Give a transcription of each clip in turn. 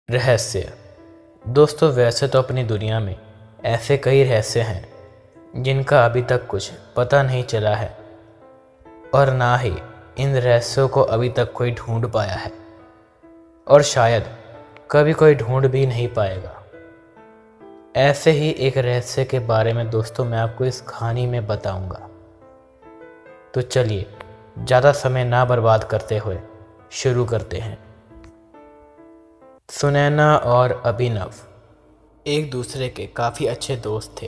रहस्य। दोस्तों, वैसे तो अपनी दुनिया में ऐसे कई रहस्य हैं जिनका अभी तक कुछ पता नहीं चला है और ना ही इन रहस्यों को अभी तक कोई ढूंढ पाया है और शायद कभी कोई ढूंढ भी नहीं पाएगा। ऐसे ही एक रहस्य के बारे में दोस्तों मैं आपको इस कहानी में बताऊंगा। तो चलिए ज़्यादा समय ना बर्बाद करते हुए शुरू करते हैं। सुनैना और अभिनव एक दूसरे के काफ़ी अच्छे दोस्त थे।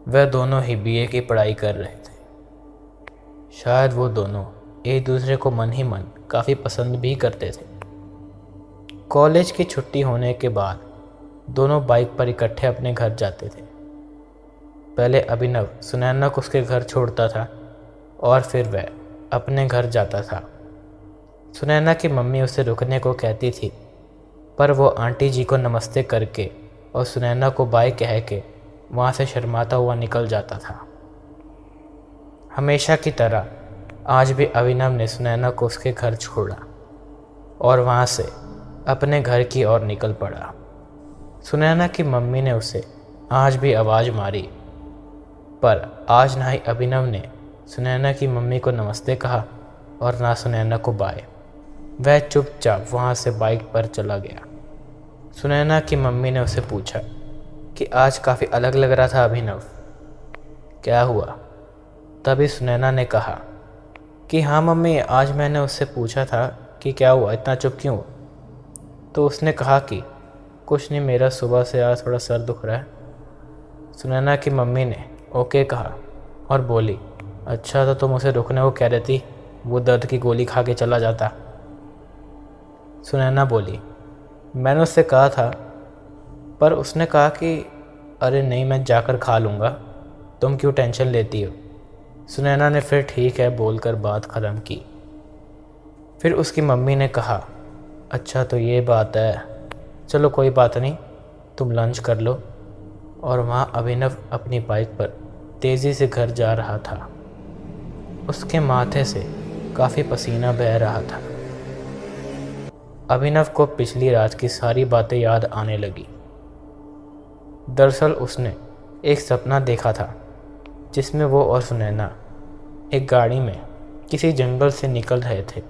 वह दोनों ही बीए की पढ़ाई कर रहे थे। शायद वो दोनों एक दूसरे को मन ही मन काफ़ी पसंद भी करते थे। कॉलेज की छुट्टी होने के बाद दोनों बाइक पर इकट्ठे अपने घर जाते थे। पहले अभिनव सुनैना को उसके घर छोड़ता था और फिर वह अपने घर जाता था। सुनैना की मम्मी उसे रुकने को कहती थी, पर वो आंटी जी को नमस्ते करके और सुनैना को बाय कह के वहाँ से शर्माता हुआ निकल जाता था। हमेशा की तरह आज भी अभिनव ने सुनैना को उसके घर छोड़ा और वहाँ से अपने घर की ओर निकल पड़ा। सुनैना की मम्मी ने उसे आज भी आवाज़ मारी, पर आज ना ही अभिनव ने सुनैना की मम्मी को नमस्ते कहा और ना सुनैना को बाय। वह चुपचाप वहाँ से बाइक पर चला गया। सुनैना की मम्मी ने उसे पूछा कि आज काफ़ी अलग लग रहा था अभिनव, क्या हुआ? तभी सुनैना ने कहा कि हाँ मम्मी, आज मैंने उससे पूछा था कि क्या हुआ, इतना चुप क्यों? तो उसने कहा कि कुछ नहीं, मेरा सुबह से आज थोड़ा सर दुख रहा है। सुनैना की मम्मी ने ओके कहा और बोली, अच्छा तो तुम उसे रुकने को कह देती, वो दर्द की गोली खा के चला जाता। सुनैना बोली, मैंने उससे कहा था, पर उसने कहा कि अरे नहीं, मैं जाकर खा लूँगा, तुम क्यों टेंशन लेती हो। सुनैना ने फिर ठीक है बोलकर बात ख़त्म की। फिर उसकी मम्मी ने कहा, अच्छा तो ये बात है, चलो कोई बात नहीं, तुम लंच कर लो। और वहाँ अभिनव अपनी बाइक पर तेज़ी से घर जा रहा था। उसके माथे से काफ़ी पसीना बह रहा था। अभिनव को पिछली रात की सारी बातें याद आने लगी। दरअसल उसने एक सपना देखा था जिसमें वो और सुनैना एक गाड़ी में किसी जंगल से निकल रहे थे।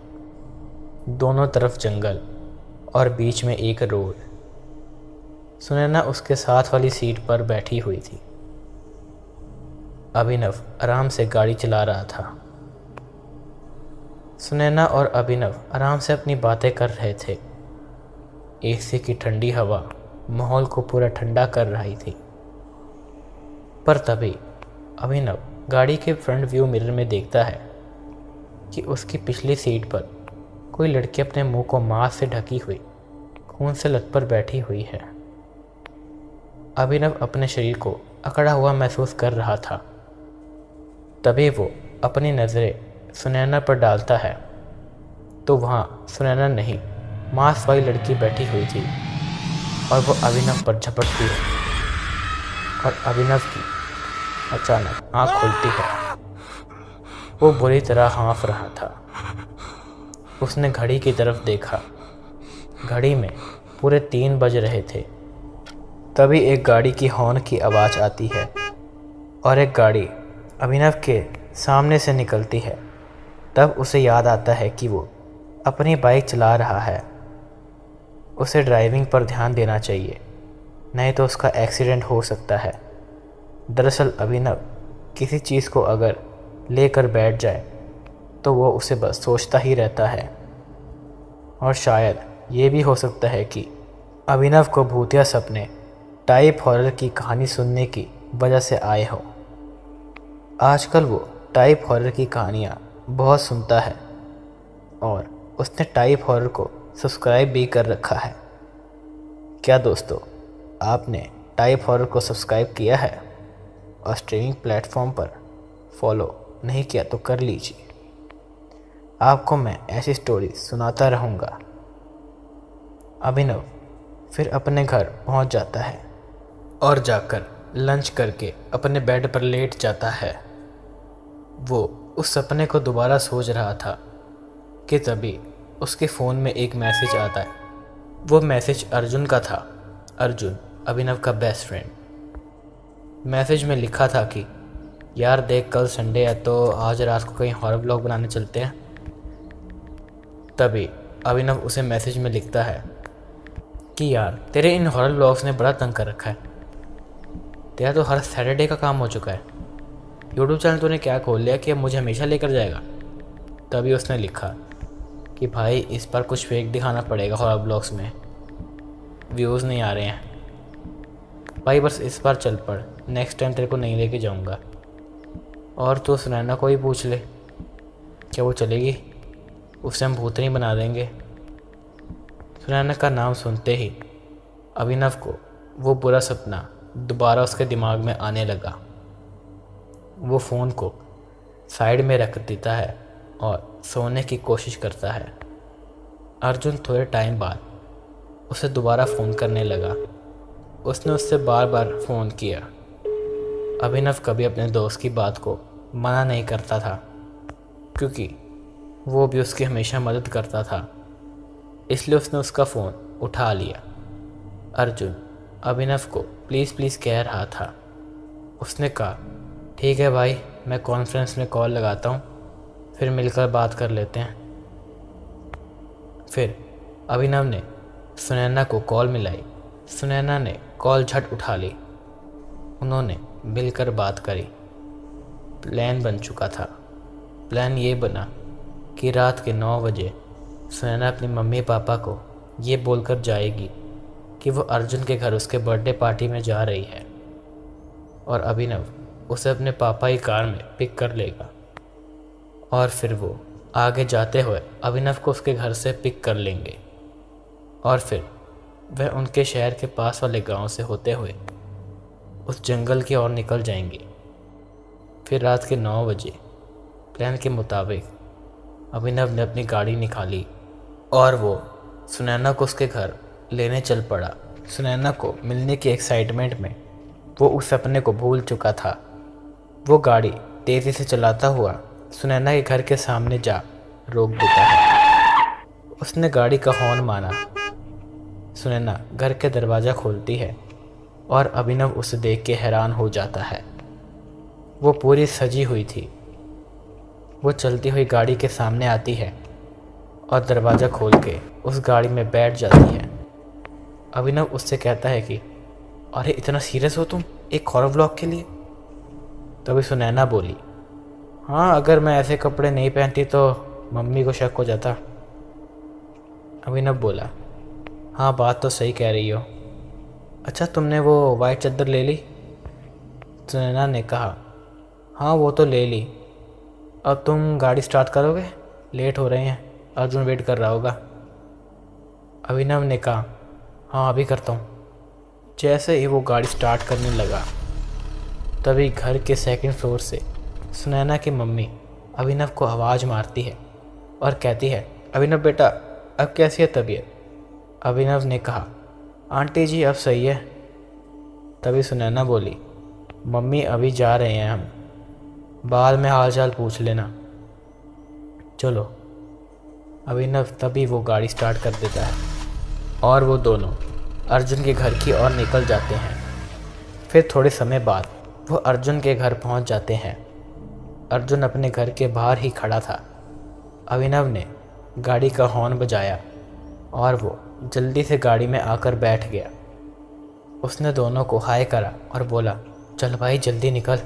दोनों तरफ जंगल और बीच में एक रोड। सुनैना उसके साथ वाली सीट पर बैठी हुई थी। अभिनव आराम से गाड़ी चला रहा था। सुनैना और अभिनव आराम से अपनी बातें कर रहे थे। एसी की ठंडी हवा माहौल को पूरा ठंडा कर रही थी। पर तभी अभिनव गाड़ी के फ्रंट व्यू मिरर में देखता है कि उसकी पिछली सीट पर कोई लड़की अपने मुंह को मास्क से ढकी हुई खून से लथपथ बैठी हुई है। अभिनव अपने शरीर को अकड़ा हुआ महसूस कर रहा था। तभी वो अपनी नज़रें सुनैना पर डालता है तो वहाँ सुनैना नहीं, मास्क वाली लड़की बैठी हुई थी और वो अभिनव पर झपटती है और अभिनव की अचानक आँख खुलती है। वो बुरी तरह हाँफ रहा था। उसने घड़ी की तरफ देखा। घड़ी में पूरे 3 बज रहे थे। तभी एक गाड़ी की हॉर्न की आवाज़ आती है और एक गाड़ी अभिनव के सामने से निकलती है। तब उसे याद आता है कि वो अपनी बाइक चला रहा है। उसे ड्राइविंग पर ध्यान देना चाहिए, नहीं तो उसका एक्सीडेंट हो सकता है। दरअसल अभिनव किसी चीज़ को अगर लेकर बैठ जाए तो वो उसे बस सोचता ही रहता है और शायद ये भी हो सकता है कि अभिनव को भूतिया सपने टाइप हॉरर की कहानी सुनने की वजह से आए हो। आजकल वो टाइप हॉरर की कहानियाँ बहुत सुनता है और उसने टाइप हॉरर को सब्सक्राइब भी कर रखा है। क्या दोस्तों, आपने टाइप हॉरर को सब्सक्राइब किया है और स्ट्रीमिंग प्लेटफॉर्म पर फॉलो नहीं किया तो कर लीजिए। आपको मैं ऐसी स्टोरी सुनाता रहूँगा। अभिनव फिर अपने घर पहुँच जाता है और जाकर लंच करके अपने बेड पर लेट जाता है। वो उस सपने को दोबारा सोच रहा था कि तभी उसके फ़ोन में एक मैसेज आता है वो मैसेज अर्जुन का था। अर्जुन, अभिनव का बेस्ट फ्रेंड। मैसेज में लिखा था कि यार देख, कल संडे है तो आज रात को कहीं हॉरर व्लॉग बनाने चलते हैं। तभी अभिनव उसे मैसेज में लिखता है कि यार तेरे इन हॉरर व्लॉग्स ने बड़ा तंग कर रखा है, तेरा तो हर सैटरडे का काम हो चुका है। यूट्यूब चैनल तूने क्या खोल लिया कि अब मुझे हमेशा लेकर जाएगा। तभी उसने लिखा कि भाई इस बार कुछ फेक दिखाना पड़ेगा हॉरर व्लॉग्स में, व्यूज़ नहीं आ रहे हैं भाई, बस इस बार चल पड़, नेक्स्ट टाइम तेरे को नहीं लेके जाऊंगा। और तो सुनैना को ही पूछ ले, क्या वो चलेगी? उससे हम भूतनी बना देंगे। सुनैना का नाम सुनते ही अभिनव को वो बुरा सपना दोबारा उसके दिमाग में आने लगा। वो फ़ोन को साइड में रख देता है और सोने की कोशिश करता है। अर्जुन थोड़े टाइम बाद उसे दोबारा फ़ोन करने लगा। उसने उससे बार बार फ़ोन किया। अभिनव कभी अपने दोस्त की बात को मना नहीं करता था, क्योंकि वो भी उसकी हमेशा मदद करता था, इसलिए उसने उसका फ़ोन उठा लिया। अर्जुन अभिनव को प्लीज़ प्लीज़ कह रहा था। उसने कहा, ठीक है भाई, मैं कॉन्फ्रेंस में कॉल लगाता हूँ, फिर मिलकर बात कर लेते हैं। फिर अभिनव ने सुनैना को कॉल मिलाई। सुनैना ने कॉल झट उठा ली। उन्होंने मिलकर बात करी। प्लान बन चुका था। प्लान ये बना कि रात के 9 बजे सुनैना अपनी मम्मी पापा को ये बोलकर जाएगी कि वो अर्जुन के घर उसके बर्थडे पार्टी में जा रही है, और अभिनव उसे अपने पापा की कार में पिक कर लेगा, और फिर वो आगे जाते हुए अभिनव को उसके घर से पिक कर लेंगे, और फिर वह उनके शहर के पास वाले गांव से होते हुए उस जंगल की ओर निकल जाएंगे। फिर रात के 9 बजे प्लान के मुताबिक अभिनव ने अपनी गाड़ी निकाली और वो सुनैना को उसके घर लेने चल पड़ा। सुनैना को मिलने की एक्साइटमेंट में वो उस सपने को भूल चुका था। वो गाड़ी तेज़ी से चलाता हुआ सुनैना के घर के सामने जा रोक देता है। उसने गाड़ी का हॉर्न मारा। सुनैना घर के दरवाज़ा खोलती है और अभिनव उसे देख के हैरान हो जाता है। वो पूरी सजी हुई थी। वो चलती हुई गाड़ी के सामने आती है और दरवाज़ा खोल के उस गाड़ी में बैठ जाती है। अभिनव उससे कहता है कि अरे इतना सीरियस हो तुम एक हॉरर व्लॉग के लिए? तभी सुनैना बोली, हाँ, अगर मैं ऐसे कपड़े नहीं पहनती तो मम्मी को शक हो जाता। अभिनव बोला, हाँ बात तो सही कह रही हो। अच्छा, तुमने वो वाइट चादर ले ली? सुनैना ने कहा, हाँ वो तो ले ली। अब तुम गाड़ी स्टार्ट करोगे? लेट हो रहे हैं, अर्जुन वेट कर रहा होगा। अभिनव ने कहा, हाँ अभी करता हूँ। जैसे ही वो गाड़ी स्टार्ट करने लगा, तभी घर के सेकंड फ्लोर से सुनैना की मम्मी अभिनव को आवाज़ मारती है और कहती है, अभिनव बेटा, अब कैसी है तबीयत? अभिनव ने कहा, आंटी जी अब सही है। तभी सुनैना बोली, मम्मी अभी जा रहे हैं हम, बाद में हाल चाल पूछ लेना। चलो। अभिनव तभी वो गाड़ी स्टार्ट कर देता है और वो दोनों अर्जुन के घर की ओर निकल जाते हैं। फिर थोड़े समय बाद वो अर्जुन के घर पहुंच जाते हैं। अर्जुन अपने घर के बाहर ही खड़ा था। अभिनव ने गाड़ी का हॉर्न बजाया और वो जल्दी से गाड़ी में आकर बैठ गया। उसने दोनों को हाय करा और बोला, चल भाई जल्दी निकल,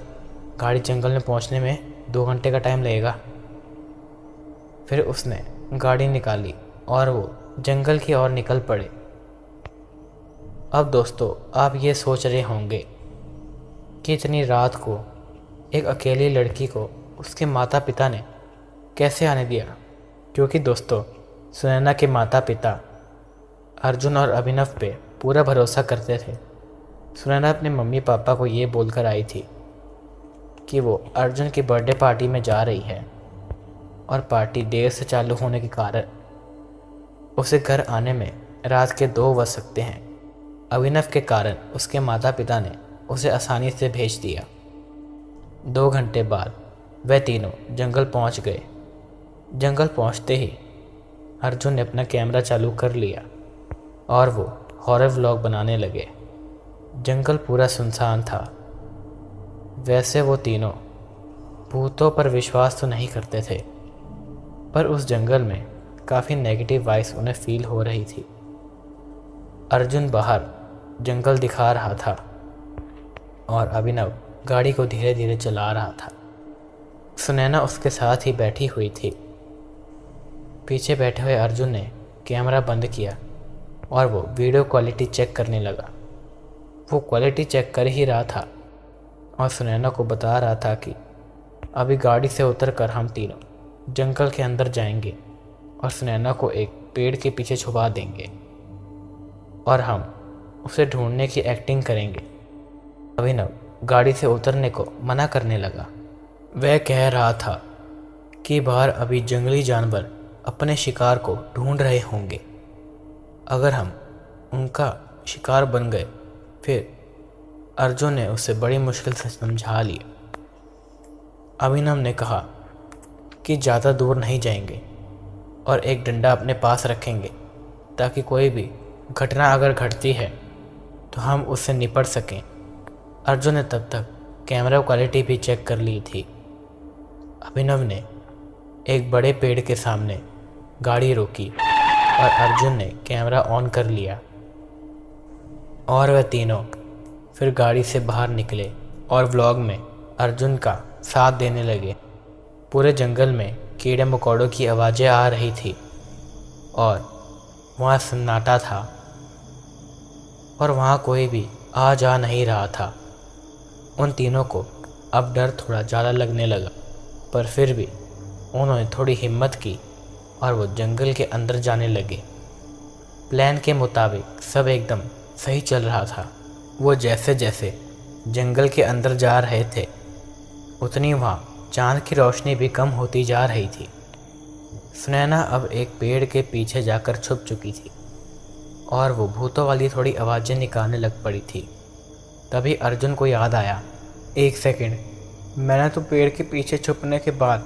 गाड़ी जंगल में पहुंचने में 2 घंटे का टाइम लगेगा। फिर उसने गाड़ी निकाली और वो जंगल की ओर निकल पड़े। अब दोस्तों, आप ये सोच रहे होंगे कि इतनी रात को एक अकेली लड़की को उसके माता पिता ने कैसे आने दिया, क्योंकि दोस्तों सुनैना के माता पिता अर्जुन और अभिनव पे पूरा भरोसा करते थे। सुनैना अपने मम्मी पापा को ये बोलकर आई थी कि वो अर्जुन की बर्थडे पार्टी में जा रही है और पार्टी देर से चालू होने के कारण उसे घर आने में रात के 2 बज सकते हैं। अभिनव के कारण उसके माता पिता ने उसे आसानी से भेज दिया। 2 घंटे बाद वह तीनों जंगल पहुंच गए। जंगल पहुंचते ही अर्जुन ने अपना कैमरा चालू कर लिया और वो हॉरर व्लॉग बनाने लगे। जंगल पूरा सुनसान था। वैसे वो तीनों भूतों पर विश्वास तो नहीं करते थे, पर उस जंगल में काफ़ी नेगेटिव वाइब्स उन्हें फील हो रही थी। अर्जुन बाहर जंगल दिखा रहा था और अभिनव गाड़ी को धीरे धीरे चला रहा था। सुनैना उसके साथ ही बैठी हुई थी। पीछे बैठे हुए अर्जुन ने कैमरा बंद किया और वो वीडियो क्वालिटी चेक करने लगा। वो क्वालिटी चेक कर ही रहा था और सुनैना को बता रहा था कि अभी गाड़ी से उतरकर हम तीनों जंगल के अंदर जाएंगे और सुनैना को एक पेड़ के पीछे छुपा देंगे और हम उसे ढूंढने की एक्टिंग करेंगे। अभिनव गाड़ी से उतरने को मना करने लगा। वह कह रहा था कि बाहर अभी जंगली जानवर अपने शिकार को ढूंढ रहे होंगे। अगर हम उनका शिकार बन गए फिर अर्जुन ने उसे बड़ी मुश्किल से समझा लिया। अभिनव ने कहा कि ज़्यादा दूर नहीं जाएंगे और एक डंडा अपने पास रखेंगे ताकि कोई भी घटना अगर घटती है तो हम उससे निपट सकें। अर्जुन ने तब तक कैमरा क्वालिटी भी चेक कर ली थी। अभिनव ने एक बड़े पेड़ के सामने गाड़ी रोकी और अर्जुन ने कैमरा ऑन कर लिया और वह तीनों फिर गाड़ी से बाहर निकले और व्लॉग में अर्जुन का साथ देने लगे। पूरे जंगल में कीड़े मकोड़ों की आवाज़ें आ रही थी और वहाँ सन्नाटा था और वहाँ कोई भी आ जा नहीं रहा था। उन तीनों को अब डर थोड़ा ज़्यादा लगने लगा, पर फिर भी उन्होंने थोड़ी हिम्मत की और वो जंगल के अंदर जाने लगे। प्लान के मुताबिक सब एकदम सही चल रहा था। वो जैसे जैसे जंगल के अंदर जा रहे थे उतनी वहाँ चाँद की रोशनी भी कम होती जा रही थी। सुनैना अब एक पेड़ के पीछे जाकर छुप चुकी थी और वो भूतों वाली थोड़ी आवाज़ें निकालने लग पड़ी थी। तभी अर्जुन को याद आया, एक सेकंड, मैंने तो पेड़ के पीछे छुपने के बाद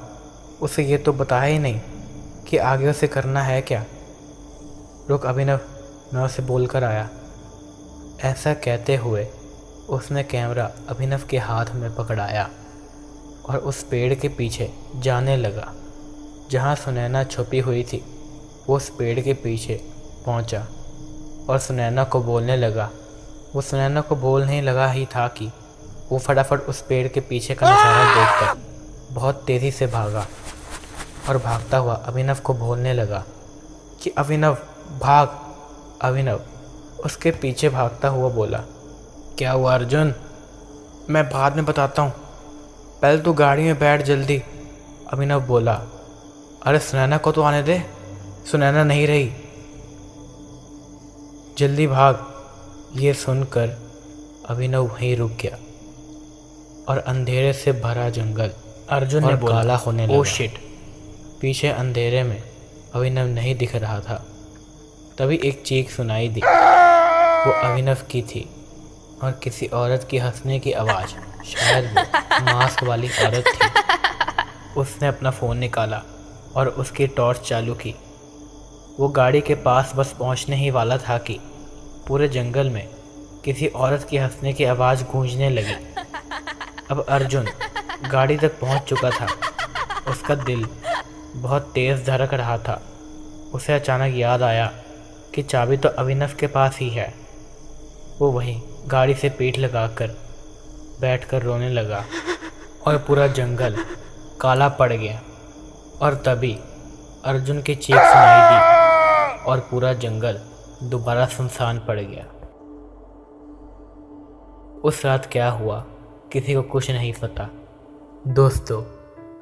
उसे ये तो बताया ही नहीं कि आगे उसे करना है क्या। रुक अभिनव, मैं उसे बोल कर आया। ऐसा कहते हुए उसने कैमरा अभिनव के हाथ में पकड़ाया और उस पेड़ के पीछे जाने लगा। जहाँ सुनैना छुपी हुई थी वो उस पेड़ के पीछे पहुँचा और सुनैना को बोलने लगा। वो सुनैना को बोल नहीं लगा ही था कि वो फटाफट उस पेड़ के पीछे का नज़ारा देखकर बहुत तेज़ी से भागा और भागता हुआ अभिनव को बोलने लगा कि अभिनव भाग। अभिनव उसके पीछे भागता हुआ बोला, क्या हुआ अर्जुन? मैं बाद में बताता हूँ, पहले तू गाड़ी में बैठ जल्दी। अभिनव बोला। अरे सुनैना को तो आने दे, सुनैना नहीं रही, जल्दी भाग। ये सुनकर अभिनव वहीं रुक गया और अंधेरे से भरा जंगल अर्जुन ने बोला काला होने लगा। Oh shit! पीछे अंधेरे में अभिनव नहीं दिख रहा था। तभी एक चीख सुनाई दी। वो अभिनव की थी और किसी औरत की हंसने की आवाज़, शायद वो मास्क वाली औरत थी। उसने अपना फ़ोन निकाला और उसकी टॉर्च चालू की। वो गाड़ी के पास बस पहुंचने ही वाला था कि पूरे जंगल में किसी औरत की हंसने की आवाज़ गूंजने लगी। अब अर्जुन गाड़ी तक पहुंच चुका था। उसका दिल बहुत तेज़ धड़क रहा था। उसे अचानक याद आया कि चाबी तो अभिनव के पास ही है। वो वहीं गाड़ी से पीठ लगाकर बैठकर रोने लगा और पूरा जंगल काला पड़ गया। और तभी अर्जुन की चीख सुनाई दी और पूरा जंगल दोबारा सुनसान पड़ गया। उस रात क्या हुआ किसी को कुछ नहीं पता। दोस्तों,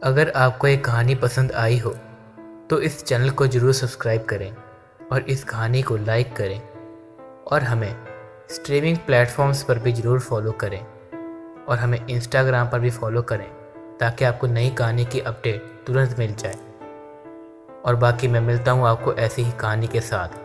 अगर आपको ये कहानी पसंद आई हो तो इस चैनल को ज़रूर सब्सक्राइब करें और इस कहानी को लाइक करें और हमें स्ट्रीमिंग प्लेटफॉर्म्स पर भी ज़रूर फॉलो करें और हमें इंस्टाग्राम पर भी फॉलो करें ताकि आपको नई कहानी की अपडेट तुरंत मिल जाए। और बाकी मैं मिलता हूँ आपको ऐसी ही कहानी के साथ।